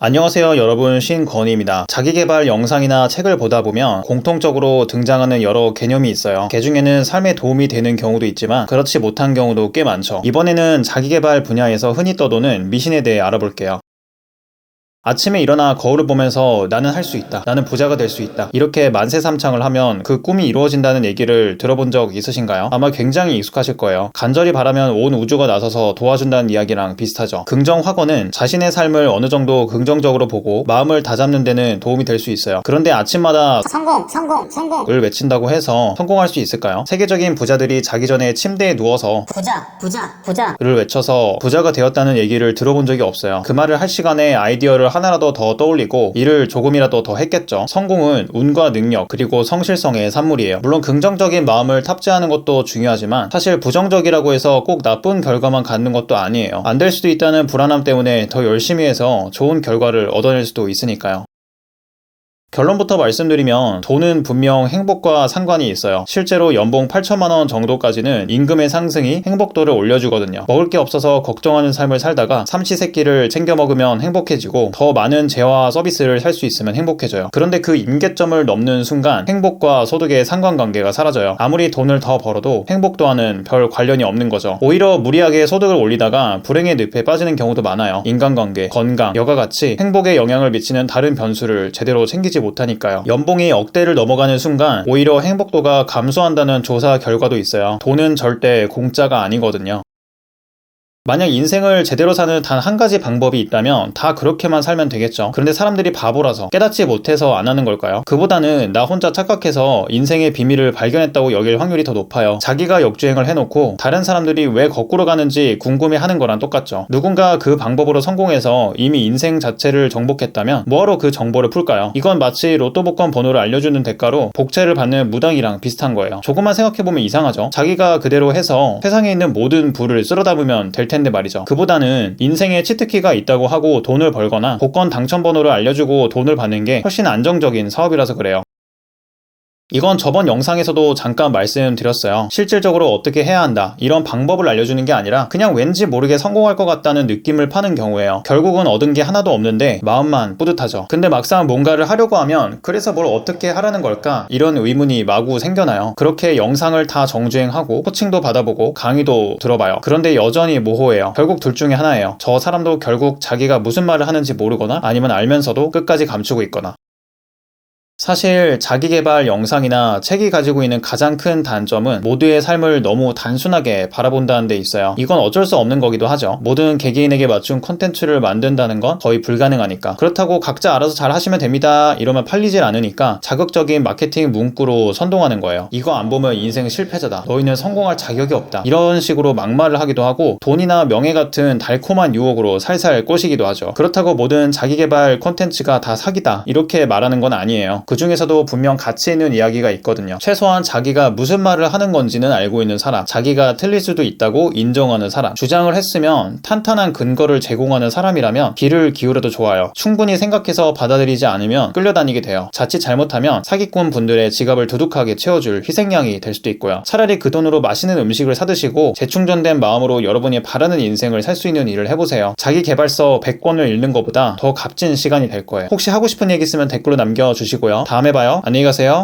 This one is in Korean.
안녕하세요 여러분, 신건희입니다. 자기계발 영상이나 책을 보다 보면 공통적으로 등장하는 여러 개념이 있어요. 그 중에는 삶에 도움이 되는 경우도 있지만 그렇지 못한 경우도 꽤 많죠. 이번에는 자기계발 분야에서 흔히 떠도는 미신에 대해 알아볼게요. 아침에 일어나 거울을 보면서 나는 할 수 있다, 나는 부자가 될 수 있다, 이렇게 만세삼창을 하면 그 꿈이 이루어진다는 얘기를 들어본 적 있으신가요? 아마 굉장히 익숙하실 거예요. 간절히 바라면 온 우주가 나서서 도와준다는 이야기랑 비슷하죠. 긍정확언은 자신의 삶을 어느 정도 긍정적으로 보고 마음을 다잡는 데는 도움이 될 수 있어요. 그런데 아침마다 성공을 외친다고 해서 성공할 수 있을까요? 세계적인 부자들이 자기 전에 침대에 누워서 부자를 외쳐서 부자가 되었다는 얘기를 들어본 적이 없어요. 그 말을 할 시간에 아이디어를 하나라도 더 떠올리고 일을 조금이라도 더 했겠죠. 성공은 운과 능력 그리고 성실성의 산물이에요. 물론 긍정적인 마음을 탑재하는 것도 중요하지만 사실 부정적이라고 해서 꼭 나쁜 결과만 갖는 것도 아니에요. 안 될 수도 있다는 불안함 때문에 더 열심히 해서 좋은 결과를 얻어낼 수도 있으니까요. 결론부터 말씀드리면 돈은 분명 행복과 상관이 있어요. 실제로 연봉 8천만원 정도까지는 임금의 상승이 행복도를 올려주거든요. 먹을 게 없어서 걱정하는 삶을 살다가 삼시세끼를 챙겨 먹으면 행복해지고 더 많은 재화와 서비스를 살 수 있으면 행복해져요. 그런데 그 임계점을 넘는 순간 행복과 소득의 상관관계가 사라져요. 아무리 돈을 더 벌어도 행복도와는 별 관련이 없는 거죠. 오히려 무리하게 소득을 올리다가 불행의 늪에 빠지는 경우도 많아요. 인간관계, 건강, 여가 같이 행복에 영향을 미치는 다른 변수를 제대로 챙기지 못하니까요. 연봉이 억대를 넘어가는 순간 오히려 행복도가 감소한다는 조사 결과도 있어요. 돈은 절대 공짜가 아니거든요. 만약 인생을 제대로 사는 단 한 가지 방법이 있다면 다 그렇게만 살면 되겠죠. 그런데 사람들이 바보라서 깨닫지 못해서 안 하는 걸까요? 그보다는 나 혼자 착각해서 인생의 비밀을 발견했다고 여길 확률이 더 높아요. 자기가 역주행을 해놓고 다른 사람들이 왜 거꾸로 가는지 궁금해하는 거랑 똑같죠. 누군가 그 방법으로 성공해서 이미 인생 자체를 정복했다면 뭐하러 그 정보를 풀까요? 이건 마치 로또 복권 번호를 알려주는 대가로 복채를 받는 무당이랑 비슷한 거예요. 조금만 생각해보면 이상하죠. 자기가 그대로 해서 세상에 있는 모든 부를 쓸어 담으면 될 텐데 말이죠. 그보다는 인생에 치트키가 있다고 하고 돈을 벌거나 복권 당첨번호를 알려주고 돈을 받는 게 훨씬 안정적인 사업이라서 그래요. 이건 저번 영상에서도 잠깐 말씀드렸어요. 실질적으로 어떻게 해야 한다, 이런 방법을 알려주는 게 아니라 그냥 왠지 모르게 성공할 것 같다는 느낌을 파는 경우예요. 결국은 얻은 게 하나도 없는데 마음만 뿌듯하죠. 근데 막상 뭔가를 하려고 하면 그래서 뭘 어떻게 하라는 걸까? 이런 의문이 마구 생겨나요. 그렇게 영상을 다 정주행하고 코칭도 받아보고 강의도 들어봐요. 그런데 여전히 모호해요. 결국 둘 중에 하나예요. 저 사람도 결국 자기가 무슨 말을 하는지 모르거나 아니면 알면서도 끝까지 감추고 있거나. 사실 자기계발 영상이나 책이 가지고 있는 가장 큰 단점은 모두의 삶을 너무 단순하게 바라본다는 데 있어요. 이건 어쩔 수 없는 거기도 하죠. 모든 개개인에게 맞춘 콘텐츠를 만든다는 건 거의 불가능하니까. 그렇다고 각자 알아서 잘 하시면 됩니다 이러면 팔리질 않으니까 자극적인 마케팅 문구로 선동하는 거예요. 이거 안 보면 인생 실패자다, 너희는 성공할 자격이 없다, 이런 식으로 막말을 하기도 하고 돈이나 명예 같은 달콤한 유혹으로 살살 꼬시기도 하죠. 그렇다고 모든 자기계발 콘텐츠가 다 사기다 이렇게 말하는 건 아니에요. 그 중에서도 분명 가치 있는 이야기가 있거든요. 최소한 자기가 무슨 말을 하는 건지는 알고 있는 사람, 자기가 틀릴 수도 있다고 인정하는 사람, 주장을 했으면 탄탄한 근거를 제공하는 사람이라면 귀를 기울여도 좋아요. 충분히 생각해서 받아들이지 않으면 끌려다니게 돼요. 자칫 잘못하면 사기꾼 분들의 지갑을 두둑하게 채워줄 희생양이 될 수도 있고요. 차라리 그 돈으로 맛있는 음식을 사드시고 재충전된 마음으로 여러분이 바라는 인생을 살 수 있는 일을 해보세요. 자기 개발서 100권을 읽는 것보다 더 값진 시간이 될 거예요. 혹시 하고 싶은 얘기 있으면 댓글로 남겨주시고요. 다음에 봐요. 안녕히 가세요.